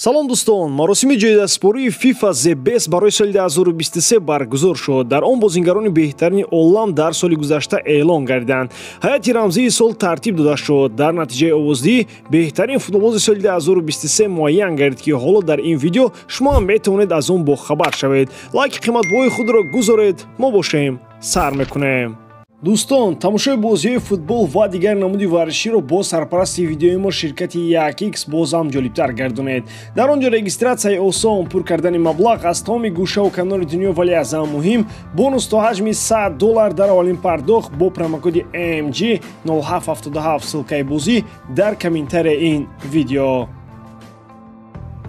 салом дӯстон, маросими ҷоизаспории FIFA The Best барои соли 2023 баргузор шуд. Дар он бозингарони беҳтарини олам дар соли гузашта эълон гардиданд. ҳайати рамзии сол тартиб дода шуд. Дар натиҷаи овоздиҳӣ беҳтарин футболбози соли 2023 муайян гардид, ки ҳоло дар ин видео шумо ҳам метавонед аз он бохабар шавед. лайки қиматбоҳои худро гузоред, мо бошем сар мекунем. дӯстон, тамошои бозиҳои футбол ва дигар намуди варзиширо бо сарпарасти видеои мо ширкати 1x бозам ҷолибтар гардонед. дар он ҷо регистратсияи осон, пур кардани маблағ аз тамоми гӯшаву канори дунё, вале аз ҳам муҳим, бонус то ҳаҷми $100 дар аввалин пардохт бо промокоди AMG 0777 ссилкаи бозӣ дар комментарияи ин видео.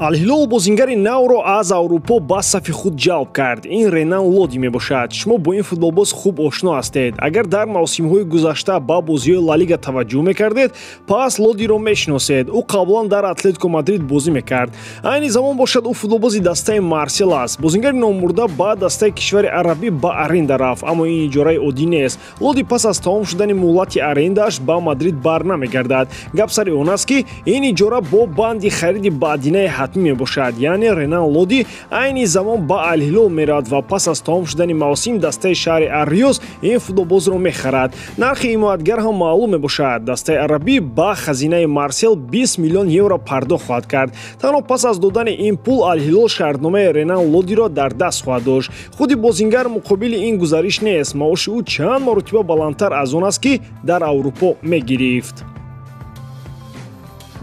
Ал-Ҳилол бозингари навро аз Аврупо ба сафи худ ҷалб кард. Ин Ренан Лоди мебошад. Шумо бо ин футболбоз хуб ошно ҳастед. Агар дар мавсимҳои гузашта ба бозиҳои Ла Лига таваҷҷӯҳ мекардед, пас Лодиро мешиносед. Ӯ қаблан дар Атлетико Мадрид бозӣ мекард. Айни замон бошад ӯ футболбози дастаи Марсел аст. Бозингари номурда ба дастаи кишвари арабӣ ба аренда рафт, аммо ин иҷораи оддӣ нест. Лоди пас аз тамом шудани муҳлати арендааш ба Мадрид барнамегардад. Гап сари он аст, ки ин иҷора бо банди хариди баъдинаи мебошад. Яъне Ренан Лоди айни замон ба Ал-Ҳилол меравад ва пас аз тамом шудани мавсим дастаи шаҳри Ар-Риёз ин футболбозро мехарад. нархи ҳимоятгар ҳам маълум мебошад. дастаи арабӣ ба хазинаи Марсел 20 миллион евро пардохт хоҳад кард. танҳо пас аз додани ин пул Ал-Ҳилол шартномаи Ренан Лодиро дар даст хоҳад дошт. худи бозингар муқобили ин гузариш нест. маоши ӯ чанд маротиба баландтар аз он аст, ки дар Аврупо мегирифт.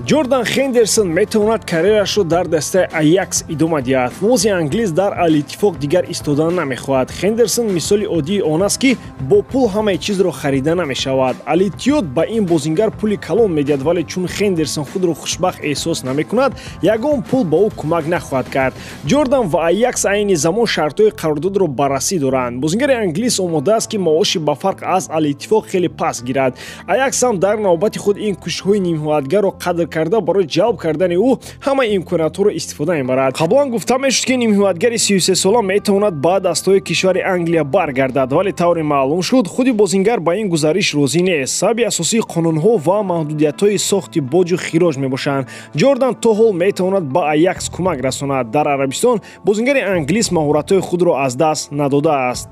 Ҷордан Хендерсон метавонад карьерашро дар дастаи Аякс идома диҳад. Футболбози англис дар Ал-Иттифоқ дигар истодан намехоҳад. Хендерсон мисоли оддии он аст, ки бо пул ҳамаи чизро харида намешавад. Ал-Иттиҳод ба ин бозингар пули калон медиҳад, вале чун Хендерсон худро хушбахт эҳсос намекунад, ягон пул ба ӯ кӯмак нахоҳад кард. Ҷордан ва Аякс айни замон шартҳои қарордодро баррасӣ доранд. Бозингари англис омода аст, ки маоши ба фарқ аз Ал-Иттифоқ хеле паст гирад. Аякс ҳам дар навбати худ ин кӯшишҳои нимҳоятгарро қадр карда барои ҷалб кардани ӯ ҳама имкониятҳоро истифода мебарад. қаблан гуфта мешуд, ки нимҳоятгари 33 сола метавонад ба дастаҳои кишвари Англия баргардад, вале тавре маълум шуд, худи бозингар ба ин гузариш розӣ нест. сабаби асосии қонунҳо ва маҳдудиятҳои сохти боҷу хироҷ мебошанд. Ҷордан то ҳол метавонад ба Аякс кӯмак расонад. дар Арабистон бозингари англис маҳоратҳои худро аз даст надодааст.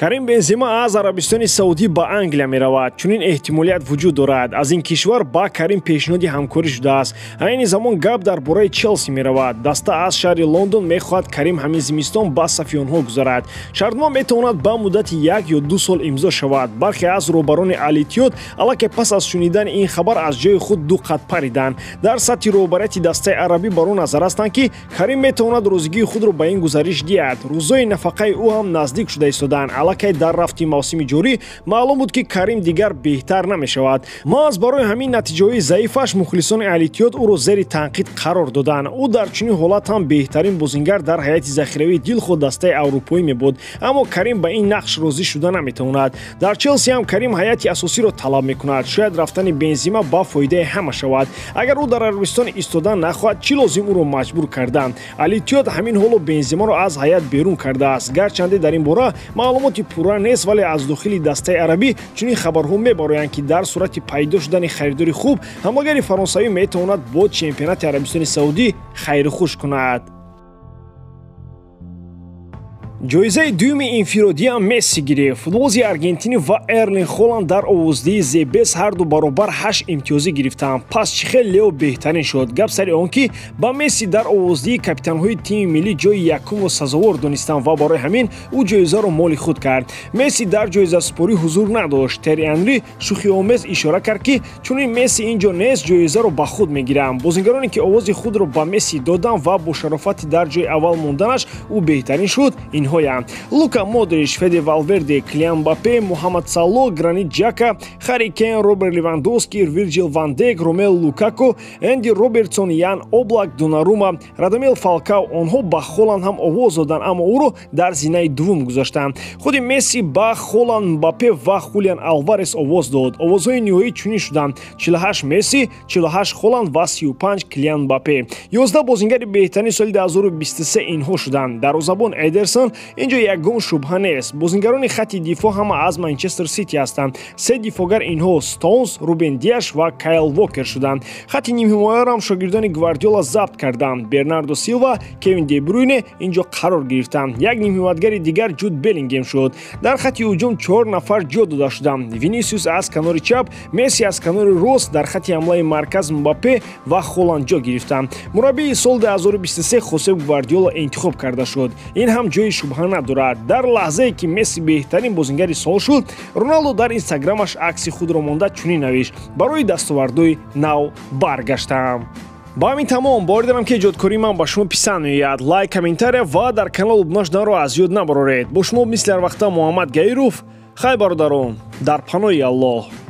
Карим Бензема аз Арабистони Саудӣ ба Англия меравад. Чунин эҳтимолият вуҷуд дорад. Аз ин кишвар ба Карим пешниҳоди ҳамкорӣ шудааст. айни замон гап дар бораи Челси меравад. даста аз шаҳри Лондон мехоҳад Карим ҳамин зимистон ба сафи онҳо гузарад. шартнома метавонад ба муддати 1 ё 2 сол имзо шавад. бархе аз роҳбарони Ал-Иттиҳод аллакай пас аз шунидани ин хабар аз ҷои худ ду қад париданд. дар сатҳи роҳбарияти дастаи арабӣ бар он назар ҳастанд, ки Карим метавонад розигии худро ба ин гузариш диҳад. рӯзои нафақаи ӯ ҳам наздик шуда истоданд. аллакай дар рафти мавсими ҷорӣ маълум буд, ки Карим дигар беҳтар намешавад. маҳз барои ҳамин натиҷаҳои заифаш мухлисони Ал-Иттиҳод ӯро зери танқид қарор доданд. ӯ дар чунин ҳолат ҳам беҳтарин бозингар дар ҳайати захиравии дилхоҳ дастаи аврупоӣ мебуд, аммо Карим ба ин нақш розӣ шуда наметавонад. дар Челси ҳам Карим ҳайати асосиро талаб мекунад. шояд рафтани Бензема ба фоидаи ҳама шавад. агар ӯ дар Арабистон истодан нахоҳад, чӣ лозим ӯро маҷбур кардан? Ал-Иттиҳод ҳамин ҳоло Бенземаро аз ҳайат берун кардааст. гарчанде дар ин бора маълумоти пурра нест, вале аз дохили дастаи арабӣ чунин хабарҳо мебароянд, ки дар сурати пайдо шудани харидори хуб ҳамлагари фаронсавӣ метавонад бо чемпионати Арабистони Саудӣ хайрухуш кунад. ҷоизаи дуюми инфиродиам Месси гирифт. футболбози аргентинӣ ва Эрлинг Холланд дар овоздиҳи The Best ҳарду баробар 8 имтиёзӣ гирифтанд. пас чӣ хел Лео беҳтарин шуд? гап сари он, ки ба Месси дар овоздиҳи капитанҳои тими миллӣ ҷои якумро сазовор донистанд ва барои ҳамин ӯ ҷоизаро моли худ кард. Месси дар ҷоизаспорӣ ҳузур надошт. Терри Анри шӯхиомез ишора кард, ки чунин Месси ин ҷо нест, ҷоизаро ба худ мегиранд. бозингароне, ки овози худро ба Месси доданд ва бо шарофати дар ҷои аввал монданаш ӯ беҳтарин шуд, инҳоянд: Лука Модрич, Феде Валверде, Килиан Мбаппе, Муҳаммад Салоҳ, Гранит Ҷака, Харри Кейн, Роберт Левандовски, Вирҷил ван Дейк, Ромелу Лукаку, Энди Робертсон, Ян Облак, Донарума, Радамел Фалкао онҳо ба Холланд ҳам овоз доданд, аммо ӯро дар зинаи дуввум гузоштанд. худи Месси ба Холланд, Мбаппе ва Хулиан Алварес овоз дод. овозҳои ниҳоӣ чунин шуданд: 48 Месси, 48 Холланд ва 35 Килиан Мбаппе. 11 бозингари беҳтарини соли 2023 инҳо шуданд. дарвозабон Эдерсон, инҷо ягон шубҳа нест. Бозингарони хатти дифоъ ҳама аз Манчестер Сити ҳастанд. Се дифоъгар инҳо Стоунс, Рубен Диаш ва Кайл Вокер шуданд. Хатти нимҳимояро ҳам шогирдони Гвардиола забт карданд. Бернардо Силва, Кевин Де Брюйне инҷо қарор гирифтанд. Як нимҳиматгари дигар Ҷуд Беллингем шуд. Дар хатти ҳуҷум 4 нафар ҷо дода шуданд. Винисиус аз канори чап, Месси аз канори рост, дар хатти ҳамлаи марказ Мбаппе ва Холланд ҷо гирифтанд. Мураббии соли 2023 Хосеп Гвардиола интихоб карда шуд. Ин ҳам ҷои шубҳа надорад. Дар лаҳзае ки Месси беҳтарин бозингари сол шуд, Роналдо дар инстаграмаш акси худро монда чунин навишт: барои дастовардҳои нав баргаштам. ба ҳамин тамом, бори дарам ки эҷодкории ман ба шумо писанд меояд. Лайк, комментария ва дар канал обуна шуданро аз ёд набароред. Бо шумо мисли ҳар вақта Муҳаммад Гаиров. Хай бародарон, дар паноҳи Аллоҳ.